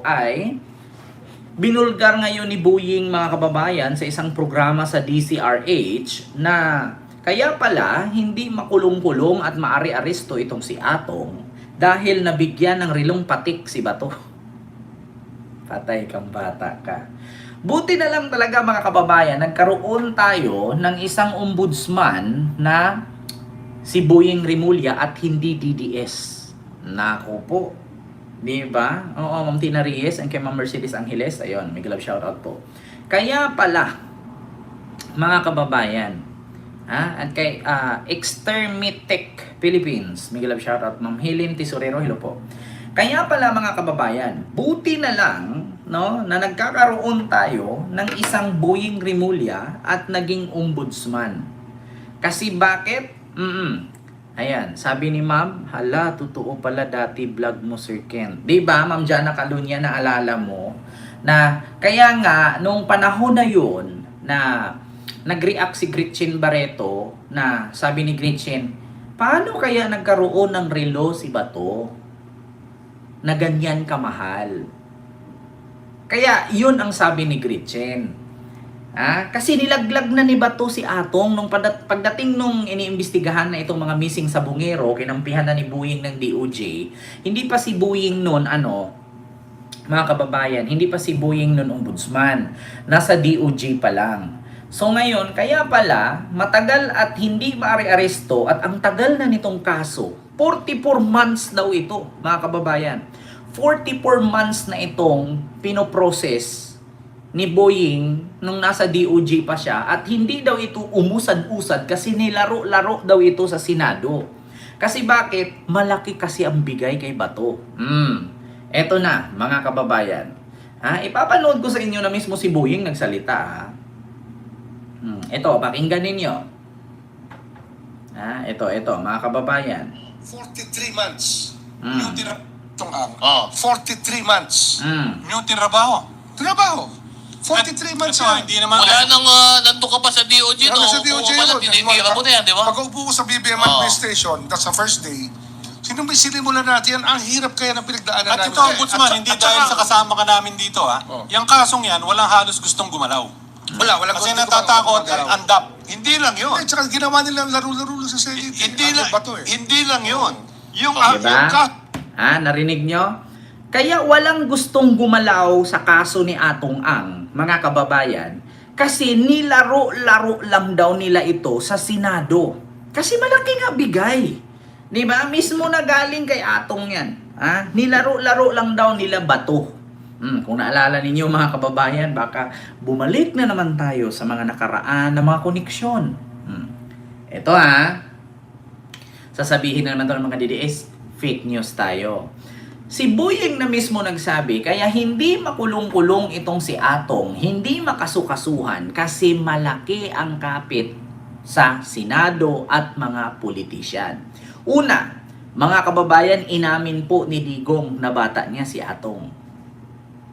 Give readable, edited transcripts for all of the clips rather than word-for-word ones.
ay binulgar ngayon ni Boying mga kababayan sa isang programa sa DCRH na kaya pala hindi makulong-kulong at maari-aresto itong si Atong dahil nabigyan ng rilong patik si Bato. Patay kang bata ka. Buti na lang talaga mga kababayan, nagkaroon tayo ng isang ombudsman na si Boying Rimulya at hindi DDS. Nako po. Di ba? Oo, Ma'am Tina Reyes and kay Ma'am Mercedes Angeles. Ayun, may love shoutout po. Kaya pala, mga kababayan, at kay Extermitech Philippines, may love shoutout Ma'am Helen Tesorero, hello po. Kaya pala mga kababayan, buti na lang no, na nagkakaroon tayo ng isang Boying Rimulya at naging ombudsman. Kasi bakit? Ayan, sabi ni Ma'am, hala, totoo pala dati vlog mo, Sir Ken. Diba, Ma'am Jana Calunya, naalala mo, na kaya nga, nung panahon na yun, na nag-react si Gretchen Barreto, na sabi ni Gretchen, paano kaya nagkaroon ng relo si Bato na ganyan kamahal? Kaya, yun ang sabi ni Gretchen. Kasi nilaglag na ni Bato si Atong nung pagdating nung iniimbestigahan na itong mga missing sa Bungero, kinampihan na ni Boying ng DOJ. Hindi pa si Boying noon mga kababayan, hindi pa si Boying noon ombudsman. Nasa DOJ pa lang. So ngayon, kaya pala matagal at hindi maaari-aresto at ang tagal na nitong kaso. 44 months daw ito, mga kababayan. 44 months na itong pinoprocess ni Boying nung nasa DOJ pa siya at hindi daw ito umusad-usad kasi nilaro-laro daw ito sa Senado. Kasi bakit? Malaki kasi ang bigay kay Bato. Eto na, mga kababayan. Ipapanood ko sa inyo na mismo si Boying nagsalita. Ito, pakinggan ninyo. Ito, mga kababayan. 43 months. Mm. Itong 43 months. New trabaho. Trabaho. 43 months Ito, yan. hindi naman. Wala nang nandun ka pa sa DOJ, no? Sa DOJ Kung pala, yun. tinitira mo na yan, di ba? Pag-upo ko sa BBM administration, that's the first day, sinimulan natin yan, ang hirap kaya ng pinagdaanan At namin. ito, Ombudsman, hindi dahil sa kasama ka namin dito, Yung kasong yan, walang halos gustong gumalaw. Walang Kasi gusto natatakot gumalaw. at andap. Hindi lang yun. Eh, tsaka ginawa nila laro-laro sa Senate. Hindi lang yun. Yung Diba? Narinig nyo? Kaya walang gustong gumalaw sa kaso ni Atong Ang, mga kababayan, kasi nilaro-laro lang daw nila ito sa Senado. Kasi malaki nga bigay. Diba? Mismo na galing kay Atong yan. Nilaro-laro lang daw nila Bato. Kung naalala ninyo mga kababayan, baka bumalik na naman tayo sa mga nakaraan na mga koneksyon. Ito sasabihin na naman ito ng mga DDS, fake news tayo. Si Boying na mismo nagsabi, kaya hindi makulong-kulong itong si Atong, hindi makasukasuhan kasi malaki ang kapit sa Senado at mga politisyan. Una, mga kababayan, inamin po ni Digong na bata niya si Atong.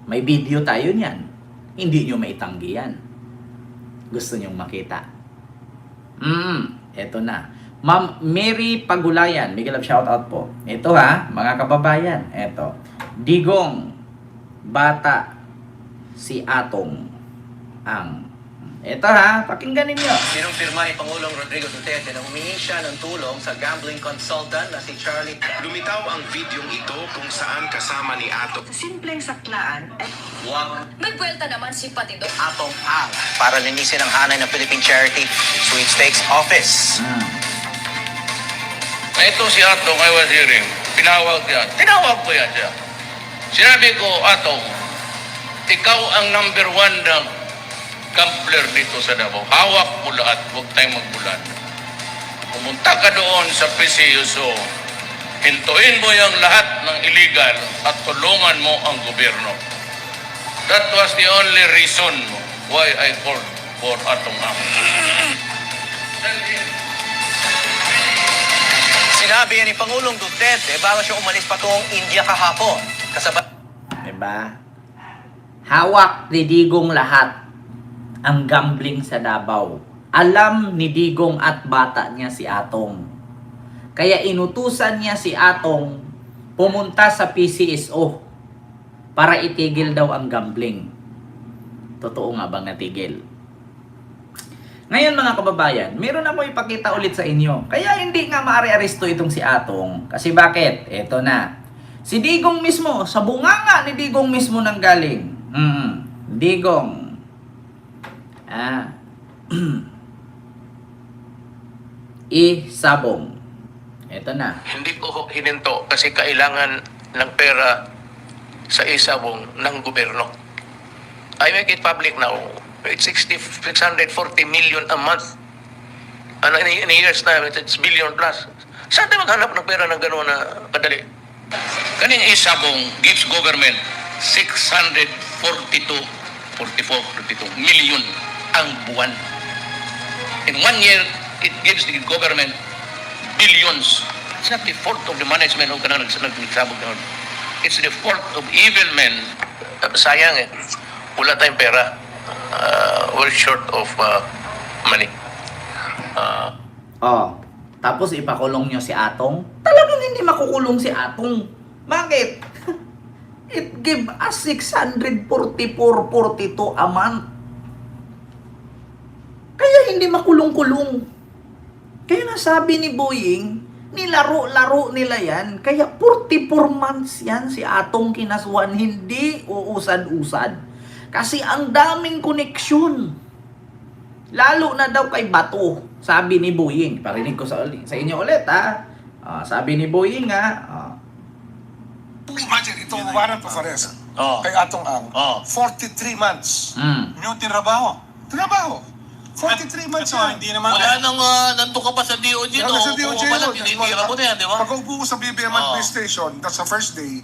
May video tayo niyan. Hindi nyo maitanggi yan. Gusto nyong makita? Eto na. Ma'am Mary Pagulayan, big love shoutout po. Ito mga kababayan, ito. Digong, bata, si Atong Ang. Ito pakinggan ninyo. Pinirma ni Pangulong Rodrigo Duterte na humingi siya ng tulong sa gambling consultant na si Charlie. Lumitaw ang videong ito kung saan kasama ni Atong. Sa simpleng saklaan ay Huwag May buwelta naman si Patido. Atong Ang para linisin ang hanay ng Philippine Charity Sweepstakes Office. Ito si Atong, I was hearing, pinawag yan. Tinawag ko yan siya. Sinabi ko, Atong, ikaw ang number 1 ng gambler dito sa Davao. Hawak mo lahat, huwag tayong magbulan. Pumunta ka doon sa PCUSO, hintuin mo yung lahat ng illegal at tulungan mo ang gobyerno. That was the only reason why I called for Atong Ang. Sinabi ni Pangulong Duterte bago siya umalis patungong India kahapon. Kasabay Diba? Hawak ni Digong lahat ang gambling sa Davao. Alam ni Digong at bata niya si Atong. Kaya inutusan niya si Atong pumunta sa PCSO para itigil daw ang gambling. Totoo nga bang natigil? Ngayon mga kababayan, meron ako ipakita ulit sa inyo. Kaya hindi nga maaari-aresto itong si Atong. Kasi bakit? Eto na. Si Digong mismo, sa bunganga ni Digong mismo nang galing. Digong. Isabong. Eto na. Hindi ko hininto kasi kailangan ng pera sa isabong ng gobyerno. I make it public now. It's 640 million a month. Ano, in years na, it's billion plus. Saan tayo maghanap ng pera ng gano'n na kadali? Kaning isabong gives government 642 million ang buwan. In 1 year, it gives the government billions. It's not the fault of the management of kanang nagsabog na. It's the fault of evil men. Sayang eh. Wala tayong pera. We're short of money. Tapos ipakulong nyo si Atong? Talagang hindi makukulong si Atong. Bakit? It give us 644.42 a month. Kaya hindi makulong-kulong. Kaya nga sabi ni Boying, nilaro-laro nila yan. Kaya 44 months yan si Atong kinasuhan, hindi uusad-usad. Kasi ang daming koneksyon. Lalo na daw kay Bato, sabi ni Boying. Parinig ko sa inyo ulit ha. Sabi ni Boying Imagine, itong warrant of arrest kay Atong Ang, 43 months. Yung tinrabaho. Trabaho. 43 months Ito, yan. hindi naman. Wala nang nandun ka pa sa DOJ, no? Sa DOJ Kung pala, yun. tinitira mo na yan, di ba? Pag upo ko sa BBM Administration, that's the first day,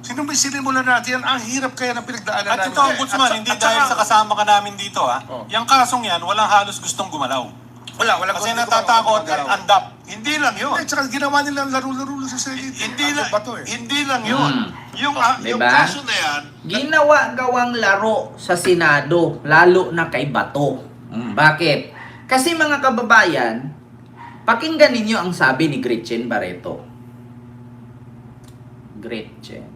sinong sinimulan natin yan? Ang hirap kaya ng pinagdaanan At namin. ito, Ombudsman, hindi dahil sa kasama ka namin dito, Yung kasong yan, walang halos gustong gumalaw. Wala Kasi natatakot at andap. Hindi lang yun. At saka ginawa nilang laro-laro sa Senate. Hindi lang, Bato eh. hindi lang yun. Yung Diba? kaso na yan, ginawa-gawang laro sa Senado, lalo na kay Bato. Bakit? Kasi mga kababayan, pakinggan ninyo ang sabi ni Gretchen Barreto. Gretchen.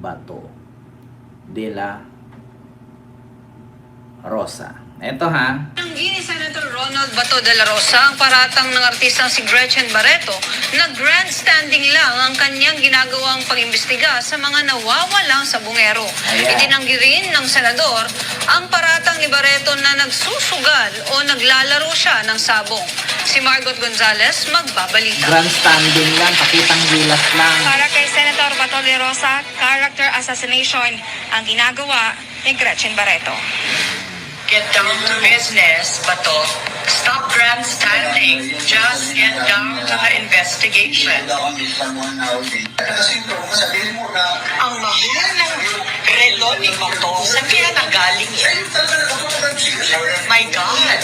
Bato de la Rosa. Ito ha. Tinanggi ni Senator Ronald Bato de la Rosa ang paratang ng artistang si Gretchen Barreto na grandstanding lang ang kanyang ginagawang pag-imbestiga sa mga nawawalang sabungero. Ayan. Itinanggi rin ng senador ang paratang ni Barreto na nagsusugal o naglalaro siya ng sabong. Si Margot Gonzales magbabalita. Grandstanding lang, pakitang gilas lang. Para kay Senator Bato de Rosa, character assassination ang ginagawa ni Gretchen Barreto. Get down to business, Bato. Stop grandstanding. Just get down to the investigation. Ang mahal ng relo ni Bato, saan kaya nanggaling yan? My God!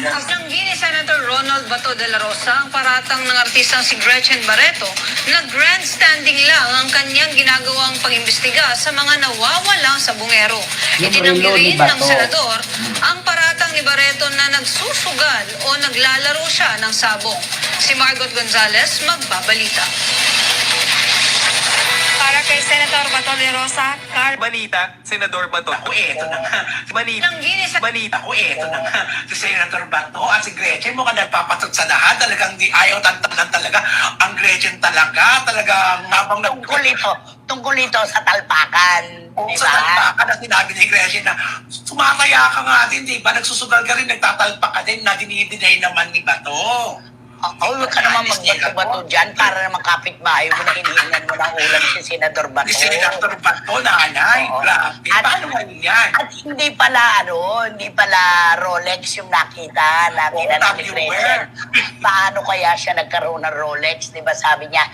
Tinanggi ni Senator Ronald Bato de la Rosa ang paratang ng artistang si Gretchen Barreto na grandstanding lang ang kanyang ginagawang pag-imbestiga sa mga nawawalang sabungero. Yung Itinanggi relo ni rin ng Bato. senador ang paratang ni Barreto na nagsusugal o naglalaro siya ng sabong. Si Margot Gonzales magbabalita. Para kay Senator Bato de Rosa, Balita, Senador Bato. Ako, eto na nga. Tinanggi ni Balita, ako, eto na nga. Si Senator Bato at si Gretchen mukhang nagpapatot sa lahat. Talagang di ayaw tantanan talaga. Ang Gretchen talagang habang Tungkol ito sa talpakan. Di sa ba? talpakan na sinabi ni Gretchen na sumakaya ka nga din, di ba? Nagsusugal ka rin, nagtatalpak ka din na dinidinay naman ni Bato. Huwag ka naman magbato-bato dyan para naman kapitbahay mo na hinihingan mo ng ulam si Senador Bato. Si Senator Bato, nanay. Oo. Grabe. Paano nga yan? At hindi pala Rolex yung nakita natin Oo, ni Gretchen. Paano kaya siya nagkaroon ng Rolex? Di ba sabi niya,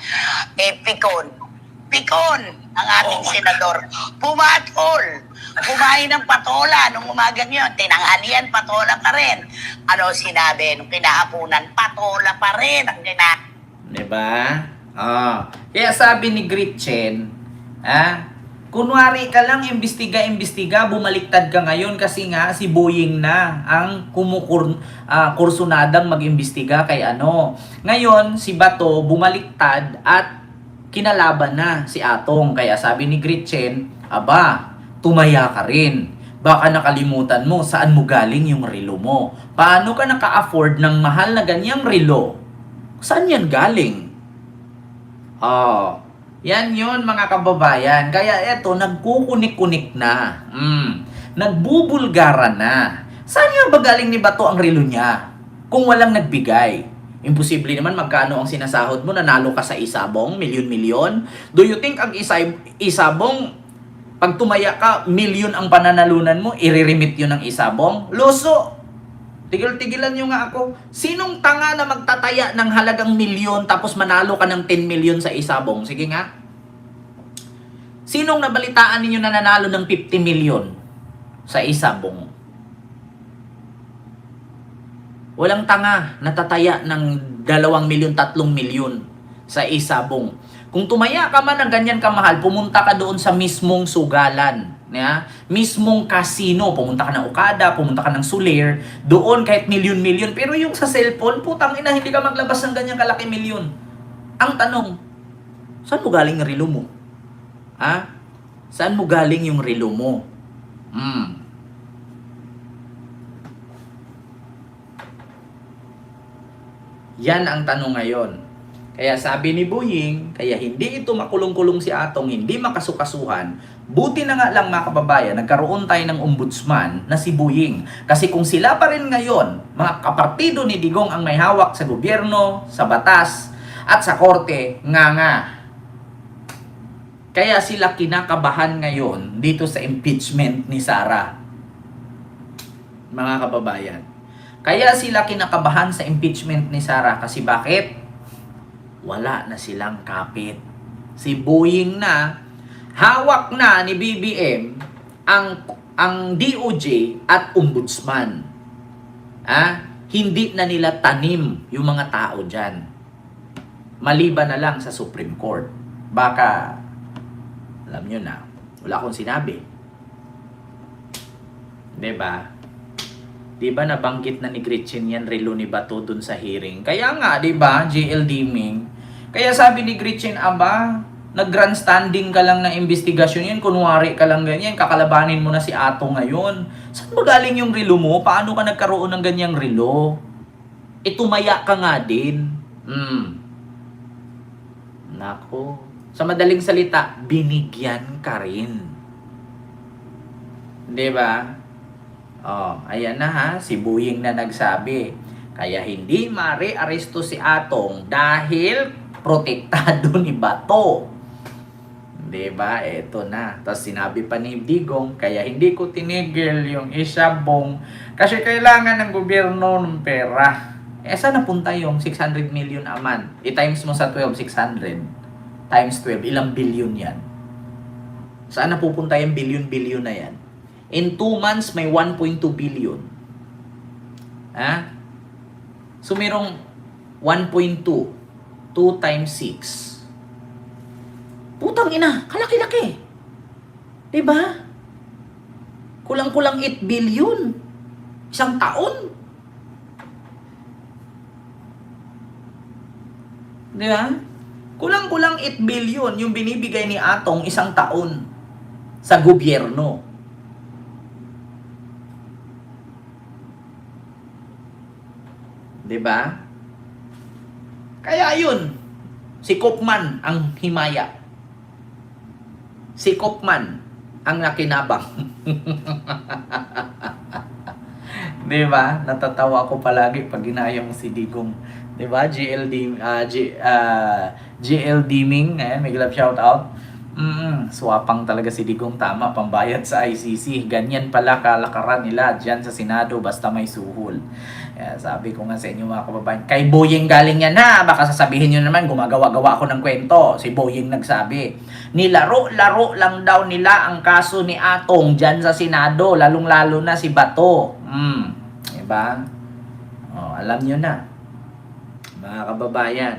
Pikon, ang ating senador, pumatol. Kumain ng patola nung umagang yun. Tinanghalian, patola pa rin. Ano sinabi? Nung kinahapunan, patola pa rin ang Diba? Kaya sabi ni Gretchen, Kunwari ka lang, imbestiga, bumaliktad ka ngayon kasi nga si Boying na ang kursunadang mag-imbestiga kay ano. Ngayon, si Bato bumaliktad at kinalaban na si Atong. Kaya sabi ni Gretchen, aba, tumaya ka rin. Baka nakalimutan mo saan mo galing yung relo mo. Paano ka naka-afford ng mahal na ganyang relo? Saan yan galing? Yan yun mga kababayan. Kaya eto, nagkukunik-kunik na. Nagbubulgara na. Saan nga ba galing ni Bato ang relo niya? Kung walang nagbigay. Imposible naman magkano ang sinasahod mo, nanalo ka sa isabong, milyon-milyon. Do you think ang isabong, pag tumaya ka, milyon ang pananalunan mo, iriremit yun ng isabong? Loso! Tigil-tigilan nyo nga ako. Sinong tanga na magtataya ng halagang milyon tapos manalo ka ng 10 milyon sa isabong? Sige nga. Sinong nabalitaan ninyo na nanalo ng 50 milyon sa isabong? Walang tanga natataya ng 2 milyon, 3 milyon sa isabong. Kung tumaya ka man ng ganyan kamahal, pumunta ka doon sa mismong sugalan. Mismong casino, pumunta ka ng Okada, pumunta ka ng Soler, doon kahit milyon-milyon. Pero yung sa cellphone, putang ina, hindi ka maglabas ng ganyang kalaki milyon. Ang tanong, saan mo galing yung relo mo? Saan mo galing yung relo mo? Yan ang tanong ngayon. Kaya sabi ni Boying, kaya hindi ito makulong-kulong si Atong, hindi makasukasuhan. Buti na nga lang mga kababayan, nagkaroon tayo ng ombudsman na si Boying. Kasi kung sila pa rin ngayon, mga kapartido ni Digong ang may hawak sa gobyerno, sa batas, at sa korte, nga. Kaya sila kinakabahan ngayon dito sa impeachment ni Sara. Mga kababayan. Kaya sila kinakabahan sa impeachment ni Sara kasi bakit? Wala na silang kapit. Si Boying na, hawak na ni BBM ang DOJ at ombudsman. Hindi na nila tanim yung mga tao dyan. Maliban na lang sa Supreme Court. Baka, alam nyo na, wala akong sinabi. Diba? Diba nabanggit na ni Gretchen yan relo ni Bato dun sa hearing? Kaya nga, diba, JL Diming? Kaya sabi ni Gretchen, aba, nag-grandstanding ka lang ng investigasyon yan, kunwari ka lang ganyan, kakalabanin mo na si Ato ngayon. Saan mo galing yung relo mo? Paano ka nagkaroon ng ganyang relo? Tumaya ka nga din. Nako. Sa madaling salita, binigyan ka rin. Diba? Ayan na ha, si Boying na nagsabi. Kaya hindi mare-aresto si Atong dahil protektado ni Bato. Diba? Eto na. Tapos sinabi pa ni Digong, kaya hindi ko tinigil yung isabong kasi kailangan ng gobyerno ng pera. Saan napunta yung 600 million a month? I-times mo sa 12, 600. Times 12, ilang billion yan? Saan napupunta yung billion-billion na yan? In 2 months, may 1.2 billion. So, mayroong 1.2. 2 times 6. Putang ina, kalaki-laki. Diba? Kulang-kulang 8 billion. Isang taon. Diba? Kulang-kulang 8 billion yung binibigay ni Atong isang taon sa gobyerno. Diba? Kaya yun, si Kopman ang himaya. Si Kopman ang nakinabang. Diba? Natatawa ko palagi pag ginaya mo si Digong. Diba? GL Diming, may glove shout out. Swapang talaga si Digong, tama, pambayad sa ICC. Ganyan pala kalakaran nila dyan sa Senado basta may suhol. Sabi ko nga sa inyo mga kababayan, kay Boying galing yan ha. Baka sasabihin nyo naman, gumagawa-gawa ako ng kwento. Si Boying nagsabi, nilaro-laro lang daw nila ang kaso ni Atong dyan sa Senado, lalong-lalo na si Bato. Diba? Alam nyo na, mga kababayan.